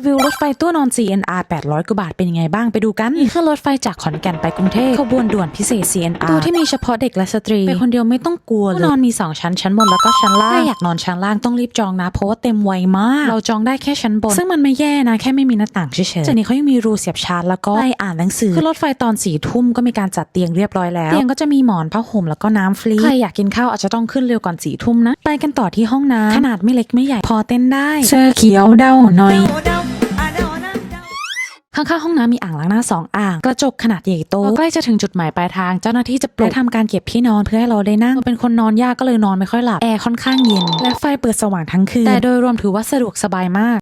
วิวรถไฟตัวนอน CNR 800 กว่าบาทเป็นยังไงบ้างไปดูกันนี่คือรถไฟจากขอนแก่นไปกรุงเทพขบวนด่วนพิเศษ CNR ตัวที่มีเฉพาะเด็กและสตรีไปคนเดียวไม่ต้องกลัวเลยนอนมี2ชั้นชั้นบนแล้วก็ชั้นล่างถ้าอยากนอนชั้นล่างต้องรีบจองนะเพราะว่าเต็มไวมากเราจองได้แค่ชั้นบนซึ่งมันไม่แย่นะแค่ไม่มีหน้าต่างเฉยๆจากนี้เขายังมีรูเสียบชาร์จแล้วก็ให้อ่านหนังสือคือรถไฟตอน4 ทุ่มก็มีการจัดเตียงเรียบร้อยแล้วเตียงก็จะมีหมอนผ้าห่มแล้วก็น้ำฟรีใครอยากกินข้าวอาจจะต้องขึ้นเร็วก่อน4 ทุ่มนะไปกันต่อที่ห้องน้ำขนาดไม่เล็กไม่ใหญ่พอเต้นได้เสื้อเขียวเด้าหน่อยข้างๆห้องน้ำมีอ่างล้างหน้า2 อ่างกระจกขนาดใหญ่โตใกล้จะถึงจุดหมายปลายทางเจ้าหน้าที่จะปลุกและทำการเก็บที่นอนเพื่อให้เราได้นั่งเป็นคนนอนยากก็เลยนอนไม่ค่อยหลับแอร์ค่อนข้างเย็นและไฟเปิดสว่างทั้งคืนแต่โดยรวมถือว่าสะดวกสบายมาก